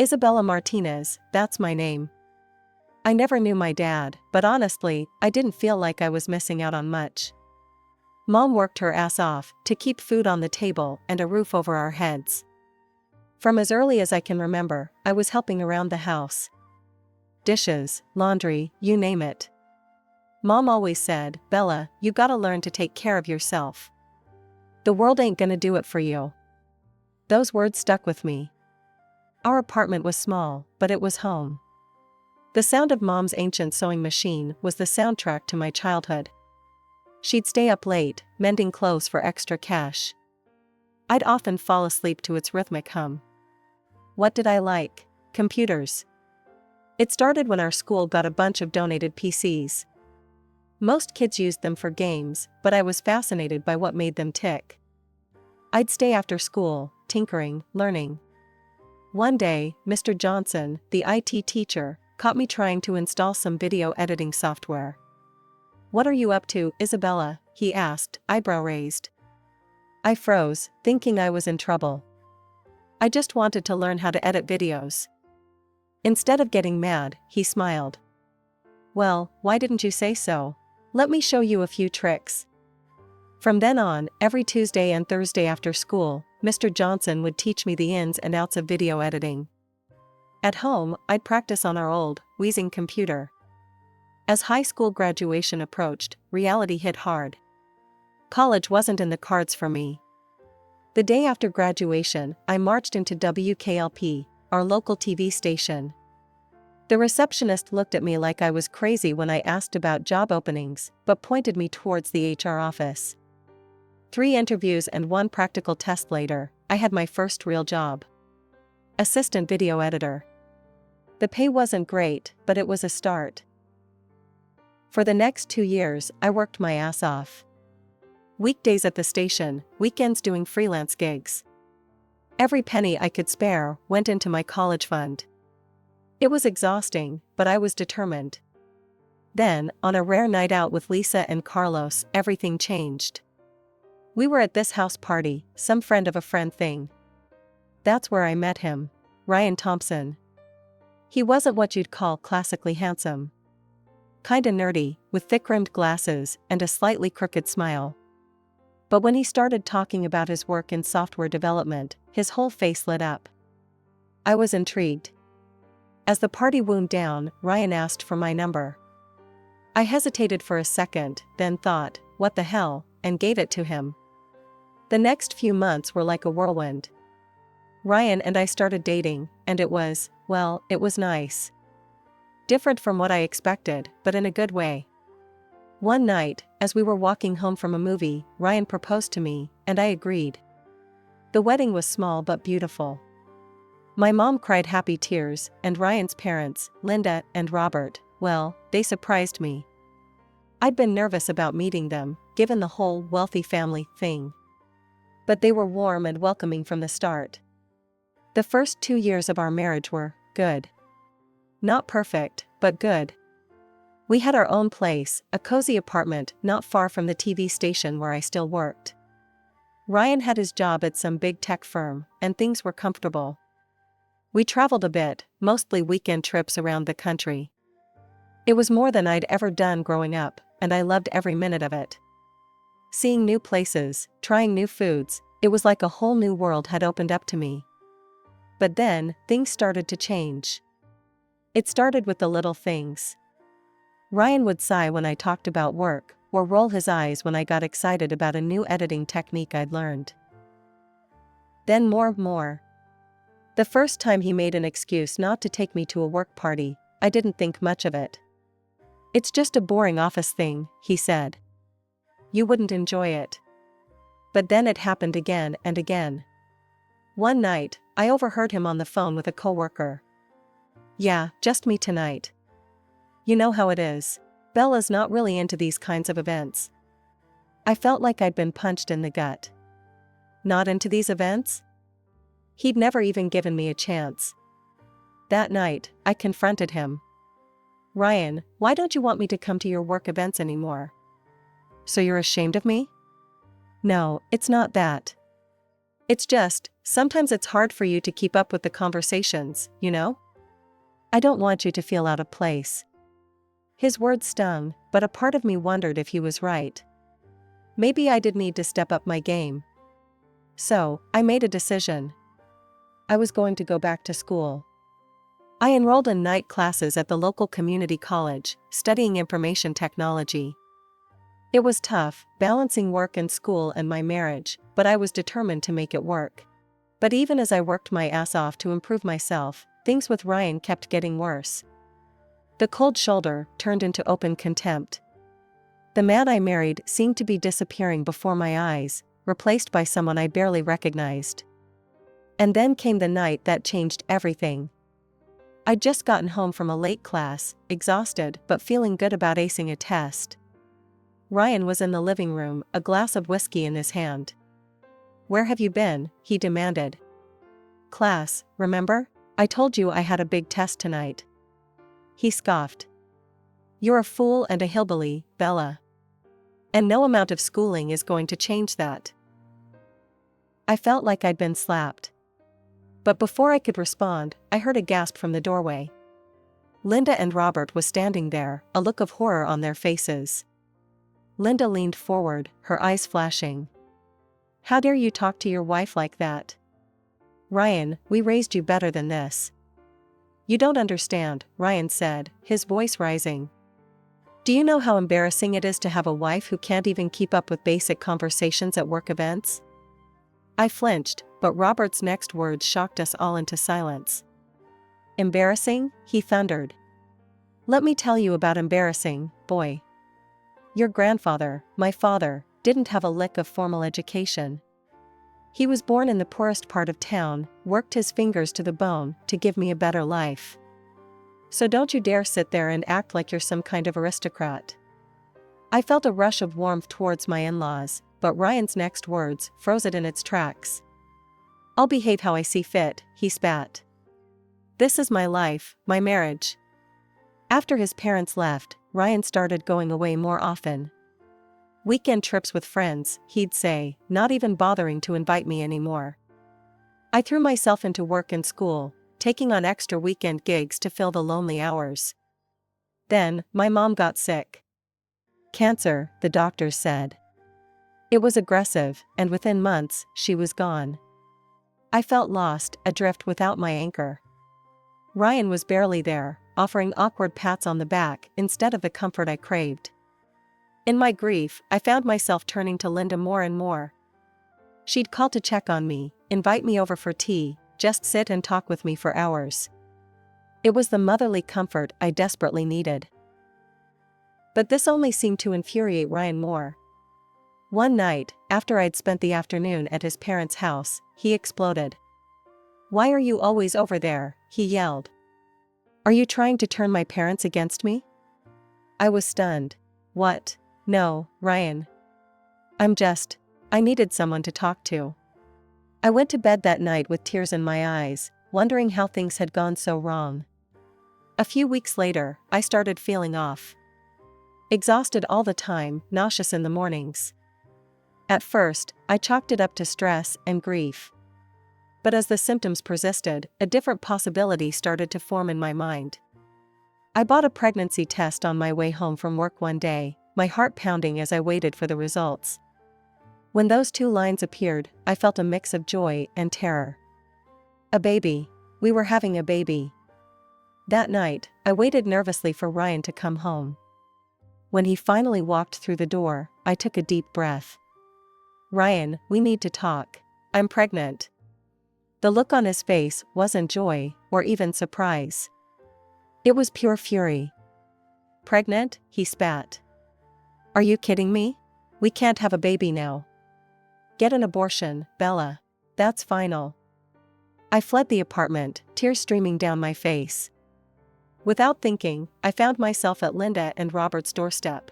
Isabella Martinez, that's my name. I never knew my dad, but honestly, I didn't feel like I was missing out on much. Mom worked her ass off to keep food on the table and a roof over our heads. From as early as I can remember, I was helping around the house. Dishes, laundry, you name it. Mom always said, "Bella, you gotta learn to take care of yourself. The world ain't gonna do it for you." Those words stuck with me. Our apartment was small, but it was home. The sound of Mom's ancient sewing machine was the soundtrack to my childhood. She'd stay up late, mending clothes for extra cash. I'd often fall asleep to its rhythmic hum. What did I like? Computers. It started when our school got a bunch of donated PCs. Most kids used them for games, but I was fascinated by what made them tick. I'd stay after school, tinkering, learning. One day, Mr. Johnson, the IT teacher, caught me trying to install some video editing software. "What are you up to, Isabella?" he asked, eyebrow raised. I froze, thinking I was in trouble. I just wanted to learn how to edit videos. Instead of getting mad, he smiled. "Well, why didn't you say so? Let me show you a few tricks." From then on, every Tuesday and Thursday after school, Mr. Johnson would teach me the ins and outs of video editing. At home, I'd practice on our old, wheezing computer. As high school graduation approached, reality hit hard. College wasn't in the cards for me. The day after graduation, I marched into WKLP, our local TV station. The receptionist looked at me like I was crazy when I asked about job openings, but pointed me towards the HR office. 3 interviews and 1 practical test later, I had my first real job. Assistant video editor. The pay wasn't great, but it was a start. For the next 2 years, I worked my ass off. Weekdays at the station, weekends doing freelance gigs. Every penny I could spare went into my college fund. It was exhausting, but I was determined. Then, on a rare night out with Lisa and Carlos, everything changed. We were at this house party, some friend of a friend thing. That's where I met him, Ryan Thompson. He wasn't what you'd call classically handsome. Kinda nerdy, with thick-rimmed glasses and a slightly crooked smile. But when he started talking about his work in software development, his whole face lit up. I was intrigued. As the party wound down, Ryan asked for my number. I hesitated for a second, then thought, what the hell, and gave it to him. The next few months were like a whirlwind. Ryan and I started dating, and it was nice. Different from what I expected, but in a good way. One night, as we were walking home from a movie, Ryan proposed to me, and I agreed. The wedding was small but beautiful. My mom cried happy tears, and Ryan's parents, Linda and Robert, well, they surprised me. I'd been nervous about meeting them, given the whole wealthy family thing. But they were warm and welcoming from the start. The first 2 years of our marriage were good. Not perfect, but good. We had our own place, a cozy apartment not far from the TV station where I still worked. Ryan had his job at some big tech firm, and things were comfortable. We traveled a bit, mostly weekend trips around the country. It was more than I'd ever done growing up, and I loved every minute of it. Seeing new places, trying new foods, it was like a whole new world had opened up to me. But then, things started to change. It started with the little things. Ryan would sigh when I talked about work, or roll his eyes when I got excited about a new editing technique I'd learned. Then more. The first time he made an excuse not to take me to a work party, I didn't think much of it. "It's just a boring office thing," he said. "You wouldn't enjoy it." But then it happened again and again. One night, I overheard him on the phone with a coworker. "Yeah, just me tonight. You know how it is. Bella's not really into these kinds of events." I felt like I'd been punched in the gut. Not into these events? He'd never even given me a chance. That night, I confronted him. "Ryan, why don't you want me to come to your work events anymore? So you're ashamed of me?" "No, it's not that. It's just, sometimes it's hard for you to keep up with the conversations, you know? I don't want you to feel out of place. His words stung, but a part of me wondered if he was right. Maybe I did need to step up my game. So, I made a decision. I was going to go back to school. I enrolled in night classes at the local community college, studying information technology. It was tough, balancing work and school and my marriage, but I was determined to make it work. But even as I worked my ass off to improve myself, things with Ryan kept getting worse. The cold shoulder turned into open contempt. The man I married seemed to be disappearing before my eyes, replaced by someone I barely recognized. And then came the night that changed everything. I'd just gotten home from a late class, exhausted but feeling good about acing a test. Ryan was in the living room, a glass of whiskey in his hand. "Where have you been?" he demanded. "Class, remember? I told you I had a big test tonight." He scoffed. "You're a fool and a hillbilly, Bella. And no amount of schooling is going to change that." I felt like I'd been slapped. But before I could respond, I heard a gasp from the doorway. Linda and Robert was standing there, a look of horror on their faces. Linda leaned forward, her eyes flashing. "How dare you talk to your wife like that? Ryan, we raised you better than this." "You don't understand," Ryan said, his voice rising. "Do you know how embarrassing it is to have a wife who can't even keep up with basic conversations at work events?" I flinched, but Robert's next words shocked us all into silence. "Embarrassing?" he thundered. "Let me tell you about embarrassing, boy. Your grandfather, my father, didn't have a lick of formal education. He was born in the poorest part of town, worked his fingers to the bone to give me a better life. So don't you dare sit there and act like you're some kind of aristocrat." I felt a rush of warmth towards my in-laws, but Ryan's next words froze it in its tracks. "I'll behave how I see fit," he spat. "This is my life, my marriage." After his parents left, Ryan started going away more often. "Weekend trips with friends," he'd say, not even bothering to invite me anymore. I threw myself into work and school, taking on extra weekend gigs to fill the lonely hours. Then, my mom got sick. Cancer, the doctors said. It was aggressive, and within months, she was gone. I felt lost, adrift without my anchor. Ryan was barely there, offering awkward pats on the back instead of the comfort I craved. In my grief, I found myself turning to Linda more and more. She'd call to check on me, invite me over for tea, just sit and talk with me for hours. It was the motherly comfort I desperately needed. But this only seemed to infuriate Ryan more. One night, after I'd spent the afternoon at his parents' house, he exploded. "Why are you always over there?" he yelled. "Are you trying to turn my parents against me?" I was stunned. "What? No, Ryan. I needed someone to talk to." I went to bed that night with tears in my eyes, wondering how things had gone so wrong. A few weeks later, I started feeling off. Exhausted all the time, nauseous in the mornings. At first, I chalked it up to stress and grief. But as the symptoms persisted, a different possibility started to form in my mind. I bought a pregnancy test on my way home from work one day, my heart pounding as I waited for the results. When those two lines appeared, I felt a mix of joy and terror. A baby. We were having a baby. That night, I waited nervously for Ryan to come home. When he finally walked through the door, I took a deep breath. "Ryan, we need to talk. I'm pregnant." The look on his face wasn't joy, or even surprise. It was pure fury. "Pregnant?" he spat. "Are you kidding me? We can't have a baby now. Get an abortion, Bella. That's final." I fled the apartment, tears streaming down my face. Without thinking, I found myself at Linda and Robert's doorstep.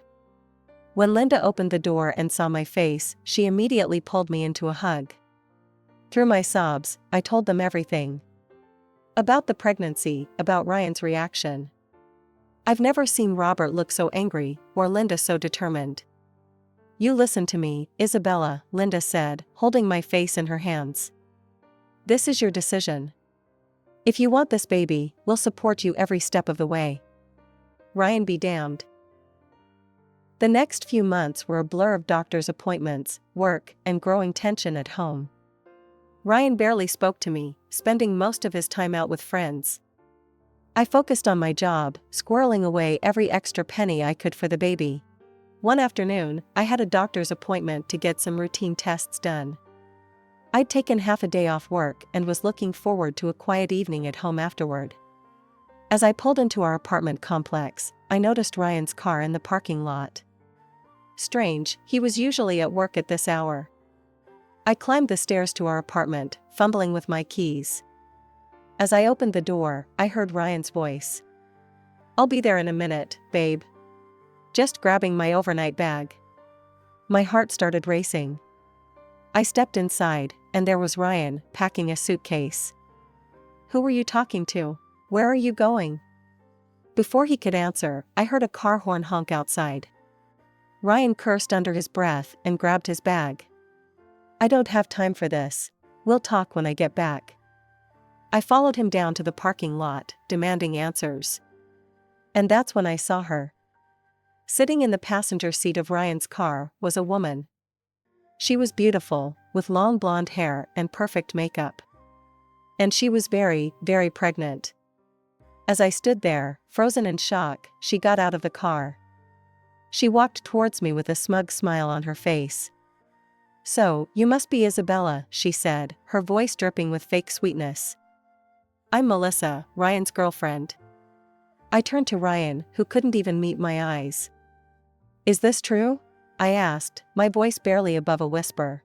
When Linda opened the door and saw my face, she immediately pulled me into a hug. Through my sobs, I told them everything. About the pregnancy, about Ryan's reaction. I've never seen Robert look so angry, or Linda so determined. You listen to me, Isabella, Linda said, holding my face in her hands. This is your decision. If you want this baby, we'll support you every step of the way. Ryan be damned. The next few months were a blur of doctor's appointments, work, and growing tension at home. Ryan barely spoke to me, spending most of his time out with friends. I focused on my job, squirreling away every extra penny I could for the baby. One afternoon, I had a doctor's appointment to get some routine tests done. I'd taken half a day off work and was looking forward to a quiet evening at home afterward. As I pulled into our apartment complex, I noticed Ryan's car in the parking lot. Strange, he was usually at work at this hour. I climbed the stairs to our apartment, fumbling with my keys. As I opened the door, I heard Ryan's voice. I'll be there in a minute, babe. Just grabbing my overnight bag. My heart started racing. I stepped inside, and there was Ryan, packing a suitcase. Who were you talking to? Where are you going? Before he could answer, I heard a car horn honk outside. Ryan cursed under his breath and grabbed his bag. I don't have time for this. We'll talk when I get back. I followed him down to the parking lot, demanding answers. And that's when I saw her. Sitting in the passenger seat of Ryan's car was a woman. She was beautiful, with long blonde hair and perfect makeup. And she was very, very pregnant. As I stood there, frozen in shock, she got out of the car. She walked towards me with a smug smile on her face. So, you must be Isabella, she said, her voice dripping with fake sweetness. I'm Melissa, Ryan's girlfriend. I turned to Ryan, who couldn't even meet my eyes. Is this true? I asked, my voice barely above a whisper.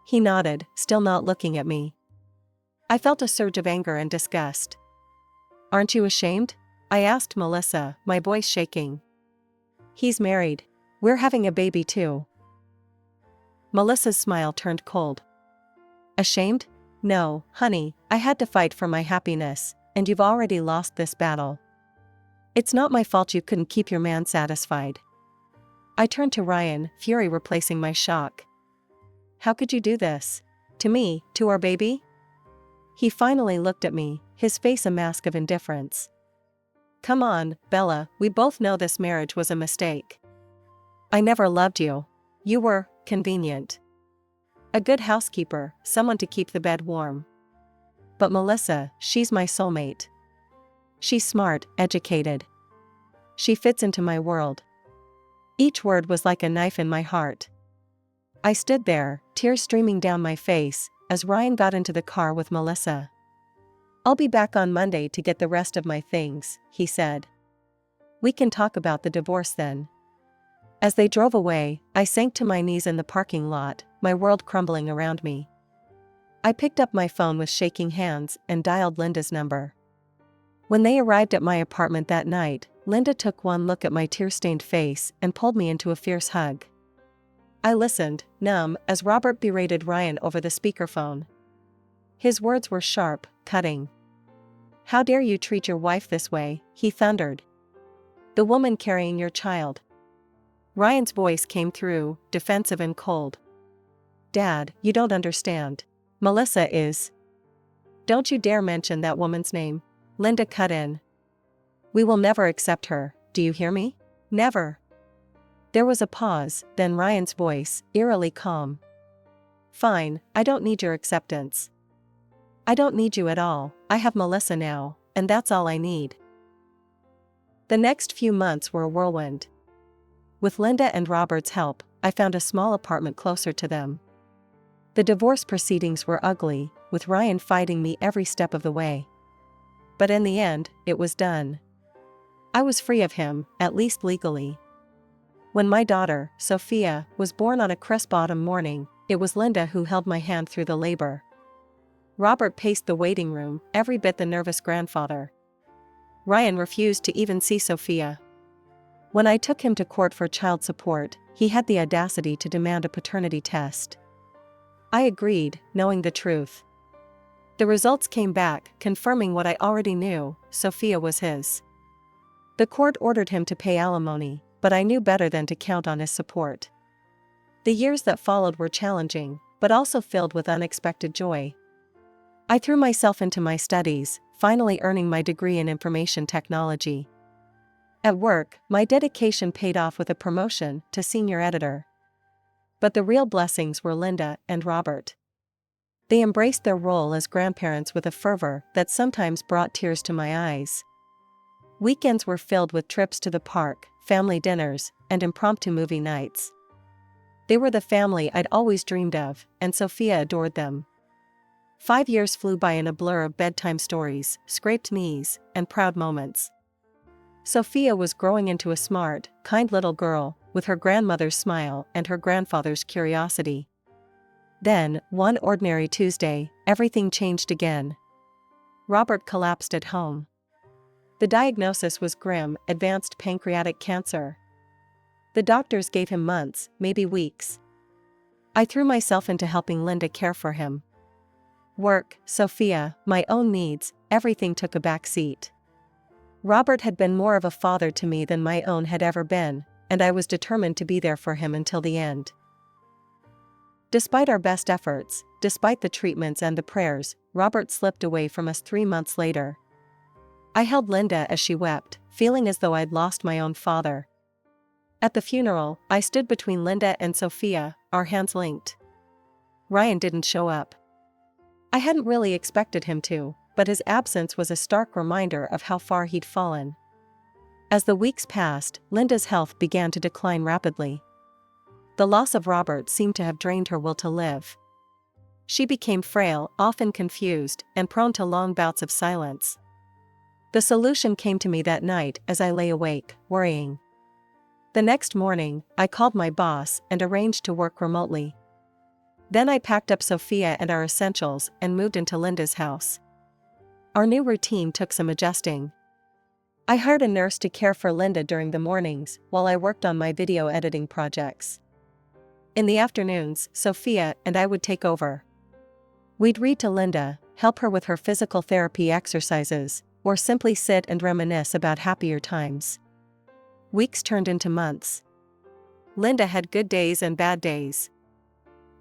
He nodded, still not looking at me. I felt a surge of anger and disgust. Aren't you ashamed? I asked Melissa, my voice shaking. He's married. We're having a baby too. Melissa's smile turned cold. Ashamed? No, honey, I had to fight for my happiness, and you've already lost this battle. It's not my fault you couldn't keep your man satisfied. I turned to Ryan, fury replacing my shock. How could you do this? To me, to our baby? He finally looked at me, his face a mask of indifference. Come on, Bella, we both know this marriage was a mistake. I never loved you. You were convenient. A good housekeeper, someone to keep the bed warm. But Melissa, she's my soulmate. She's smart, educated. She fits into my world. Each word was like a knife in my heart. I stood there, tears streaming down my face, as Ryan got into the car with Melissa. I'll be back on Monday to get the rest of my things, he said. We can talk about the divorce then. As they drove away, I sank to my knees in the parking lot, my world crumbling around me. I picked up my phone with shaking hands and dialed Linda's number. When they arrived at my apartment that night, Linda took one look at my tear-stained face and pulled me into a fierce hug. I listened, numb, as Robert berated Ryan over the speakerphone. His words were sharp, cutting. How dare you treat your wife this way, he thundered. The woman carrying your child. Ryan's voice came through, defensive and cold. Dad, you don't understand. Melissa is. Don't you dare mention that woman's name. Linda cut in. We will never accept her, do you hear me? Never. There was a pause, then Ryan's voice, eerily calm. Fine, I don't need your acceptance. I don't need you at all, I have Melissa now, and that's all I need. The next few months were a whirlwind. With Linda and Robert's help, I found a small apartment closer to them. The divorce proceedings were ugly, with Ryan fighting me every step of the way. But in the end, it was done. I was free of him, at least legally. When my daughter, Sophia, was born on a crisp autumn morning, it was Linda who held my hand through the labor. Robert paced the waiting room, every bit the nervous grandfather. Ryan refused to even see Sophia. When I took him to court for child support, he had the audacity to demand a paternity test. I agreed, knowing the truth. The results came back, confirming what I already knew, Sophia was his. The court ordered him to pay alimony, but I knew better than to count on his support. The years that followed were challenging, but also filled with unexpected joy. I threw myself into my studies, finally earning my degree in information technology. At work, my dedication paid off with a promotion to senior editor. But the real blessings were Linda and Robert. They embraced their role as grandparents with a fervor that sometimes brought tears to my eyes. Weekends were filled with trips to the park, family dinners, and impromptu movie nights. They were the family I'd always dreamed of, and Sophia adored them. 5 years flew by in a blur of bedtime stories, scraped knees, and proud moments. Sophia was growing into a smart, kind little girl, with her grandmother's smile and her grandfather's curiosity. Then, one ordinary Tuesday, everything changed again. Robert collapsed at home. The diagnosis was grim: advanced pancreatic cancer. The doctors gave him months, maybe weeks. I threw myself into helping Linda care for him. Work, Sophia, my own needs, everything took a back seat. Robert had been more of a father to me than my own had ever been, and I was determined to be there for him until the end. Despite our best efforts, despite the treatments and the prayers, Robert slipped away from us 3 months later. I held Linda as she wept, feeling as though I'd lost my own father. At the funeral, I stood between Linda and Sophia, our hands linked. Ryan didn't show up. I hadn't really expected him to, but his absence was a stark reminder of how far he'd fallen. As the weeks passed, Linda's health began to decline rapidly. The loss of Robert seemed to have drained her will to live. She became frail, often confused, and prone to long bouts of silence. The solution came to me that night as I lay awake, worrying. The next morning, I called my boss and arranged to work remotely. Then I packed up Sophia and our essentials and moved into Linda's house. Our new routine took some adjusting. I hired a nurse to care for Linda during the mornings while I worked on my video editing projects. In the afternoons, Sophia and I would take over. We'd read to Linda, help her with her physical therapy exercises, or simply sit and reminisce about happier times. Weeks turned into months. Linda had good days and bad days.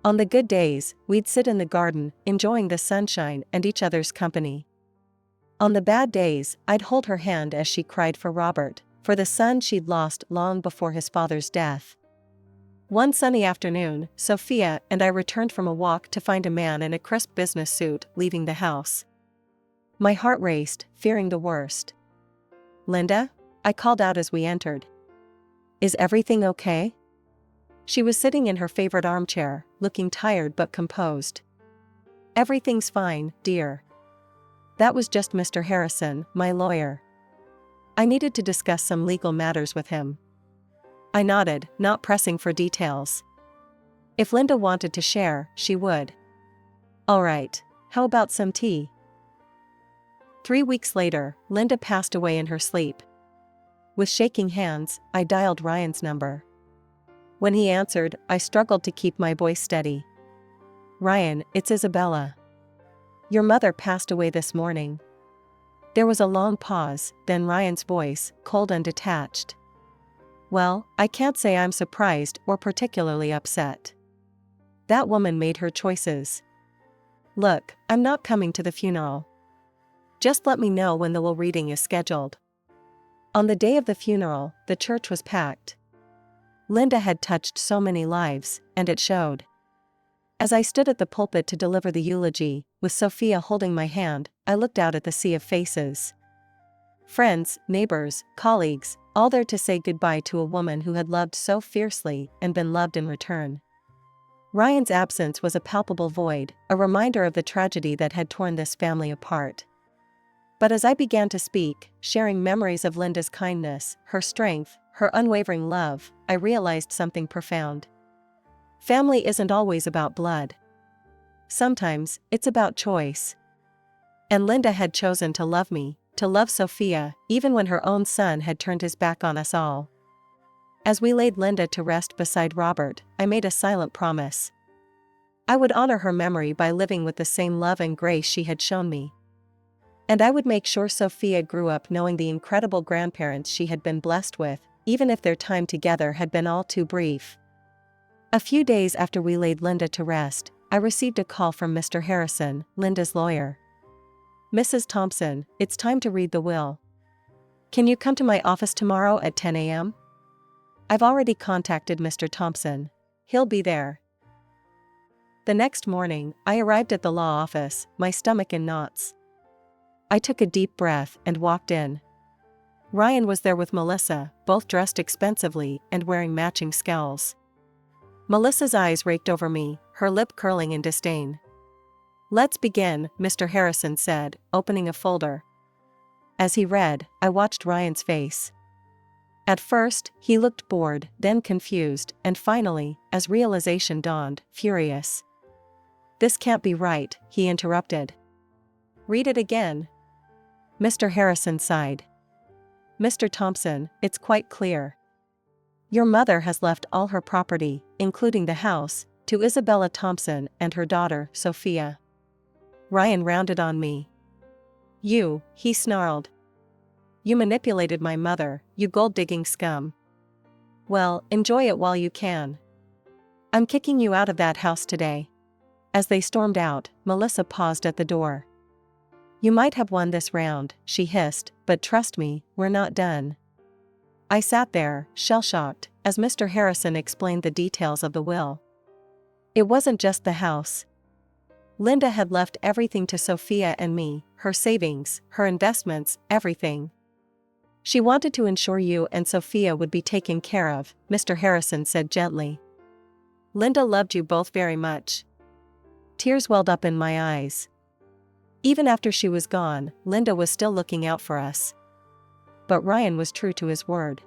On the good days, we'd sit in the garden, enjoying the sunshine and each other's company. On the bad days, I'd hold her hand as she cried for Robert, for the son she'd lost long before his father's death. One sunny afternoon, Sophia and I returned from a walk to find a man in a crisp business suit leaving the house. My heart raced, fearing the worst. "Linda?" I called out as we entered. "Is everything okay?" She was sitting in her favorite armchair, looking tired but composed. "Everything's fine, dear. That was just Mr. Harrison, my lawyer. I needed to discuss some legal matters with him." I nodded, not pressing for details. If Linda wanted to share, she would. "All right, how about some tea?" 3 weeks later, Linda passed away in her sleep. With shaking hands, I dialed Ryan's number. When he answered, I struggled to keep my voice steady. "Ryan, it's Isabella. Your mother passed away this morning." There was a long pause, then Ryan's voice, cold and detached. "Well, I can't say I'm surprised or particularly upset. That woman made her choices. Look, I'm not coming to the funeral. Just let me know when the will reading is scheduled." On the day of the funeral, the church was packed. Linda had touched so many lives, and it showed. As I stood at the pulpit to deliver the eulogy, with Sophia holding my hand, I looked out at the sea of faces. Friends, neighbors, colleagues, all there to say goodbye to a woman who had loved so fiercely and been loved in return. Ryan's absence was a palpable void, a reminder of the tragedy that had torn this family apart. But as I began to speak, sharing memories of Linda's kindness, her strength, her unwavering love, I realized something profound. Family isn't always about blood. Sometimes, it's about choice. And Linda had chosen to love me, to love Sophia, even when her own son had turned his back on us all. As we laid Linda to rest beside Robert, I made a silent promise. I would honor her memory by living with the same love and grace she had shown me. And I would make sure Sophia grew up knowing the incredible grandparents she had been blessed with, even if their time together had been all too brief. A few days after we laid Linda to rest, I received a call from Mr. Harrison, Linda's lawyer. "Mrs. Thompson, it's time to read the will. Can you come to my office tomorrow at 10 a.m.? I've already contacted Mr. Thompson. He'll be there." The next morning, I arrived at the law office, my stomach in knots. I took a deep breath and walked in. Ryan was there with Melissa, both dressed expensively and wearing matching scowls. Melissa's eyes raked over me, her lip curling in disdain. "Let's begin," Mr. Harrison said, opening a folder. As he read, I watched Ryan's face. At first, he looked bored, then confused, and finally, as realization dawned, furious. "This can't be right," he interrupted. "Read it again." Mr. Harrison sighed. "Mr. Thompson, it's quite clear. Your mother has left all her property, including the house, to Isabella Thompson and her daughter, Sophia." Ryan rounded on me. "You," he snarled. "You manipulated my mother, you gold-digging scum. Well, enjoy it while you can. I'm kicking you out of that house today." As they stormed out, Melissa paused at the door. "You might have won this round," she hissed, "but trust me, we're not done." I sat there, shell-shocked, as Mr. Harrison explained the details of the will. It wasn't just the house. Linda had left everything to Sophia and me, her savings, her investments, everything. "She wanted to ensure you and Sophia would be taken care of," Mr. Harrison said gently. "Linda loved you both very much." Tears welled up in my eyes. Even after she was gone, Linda was still looking out for us. But Ryan was true to his word.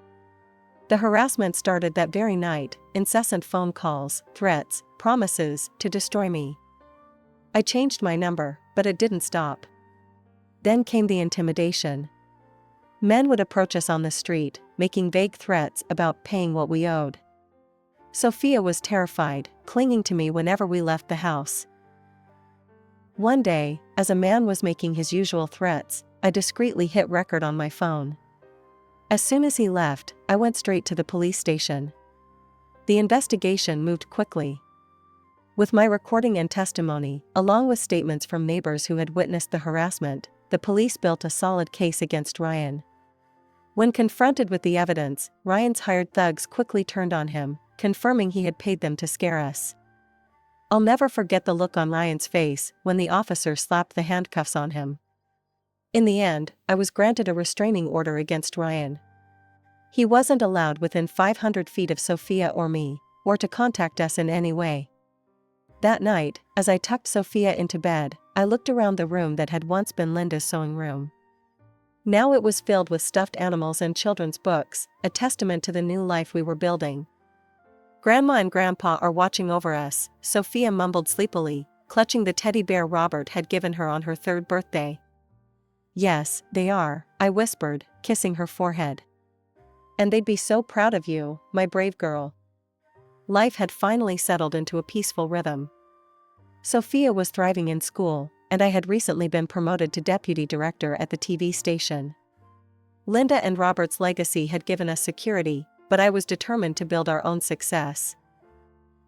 The harassment started that very night, incessant phone calls, threats, promises to destroy me. I changed my number, but it didn't stop. Then came the intimidation. Men would approach us on the street, making vague threats about paying what we owed. Sophia was terrified, clinging to me whenever we left the house. One day, as a man was making his usual threats, I discreetly hit record on my phone. As soon as he left, I went straight to the police station. The investigation moved quickly. With my recording and testimony, along with statements from neighbors who had witnessed the harassment, the police built a solid case against Ryan. When confronted with the evidence, Ryan's hired thugs quickly turned on him, confirming he had paid them to scare us. I'll never forget the look on Ryan's face when the officer slapped the handcuffs on him. In the end, I was granted a restraining order against Ryan. He wasn't allowed within 500 feet of Sophia or me, or to contact us in any way. That night, as I tucked Sophia into bed, I looked around the room that had once been Linda's sewing room. Now it was filled with stuffed animals and children's books, a testament to the new life we were building. "Grandma and Grandpa are watching over us," Sophia mumbled sleepily, clutching the teddy bear Robert had given her on her 3rd birthday. "Yes, they are," I whispered, kissing her forehead. "And they'd be so proud of you, my brave girl." Life had finally settled into a peaceful rhythm. Sophia was thriving in school, and I had recently been promoted to deputy director at the TV station. Linda and Robert's legacy had given us security, but I was determined to build our own success.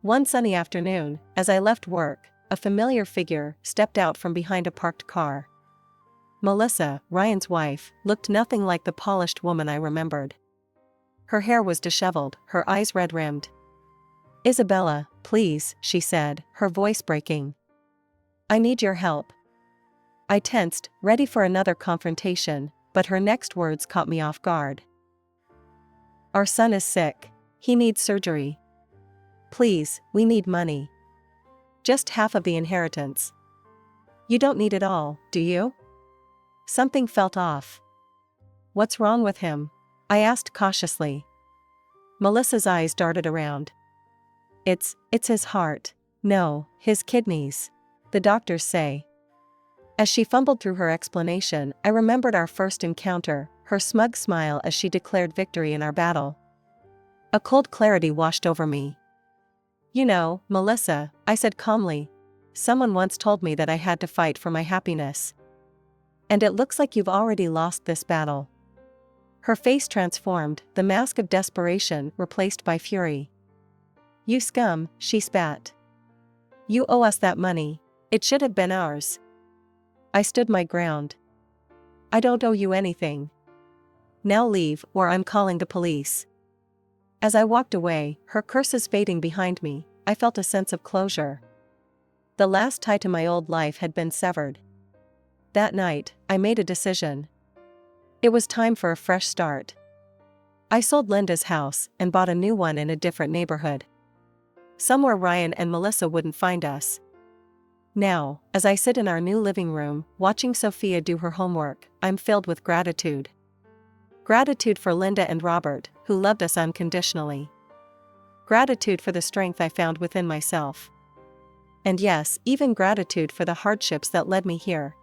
One sunny afternoon, as I left work, a familiar figure stepped out from behind a parked car. Melissa, Ryan's wife, looked nothing like the polished woman I remembered. Her hair was disheveled, her eyes red-rimmed. "Isabella, please," she said, her voice breaking. "I need your help." I tensed, ready for another confrontation, but her next words caught me off guard. "Our son is sick. He needs surgery. Please, we need money. Just half of the inheritance." "You don't need it all, do you?" Something felt off. "What's wrong with him?" I asked cautiously. Melissa's eyes darted around. It's his heart. No, his kidneys. The doctors say." As she fumbled through her explanation, I remembered our first encounter, her smug smile as she declared victory in our battle. A cold clarity washed over me. "You know, Melissa," I said calmly, "someone once told me that I had to fight for my happiness. And it looks like you've already lost this battle." Her face transformed, the mask of desperation replaced by fury. You scum, she spat. You owe us that money. It should have been ours. I stood my ground. I don't owe you anything. Now leave, or I'm calling the police. As I walked away, her curses fading behind me, I felt a sense of closure. The last tie to my old life had been severed. That night, I made a decision. It was time for a fresh start. I sold Linda's house and bought a new one in a different neighborhood. Somewhere Ryan and Melissa wouldn't find us. Now, as I sit in our new living room, watching Sophia do her homework, I'm filled with gratitude. Gratitude for Linda and Robert, who loved us unconditionally. Gratitude for the strength I found within myself. And yes, even gratitude for the hardships that led me here.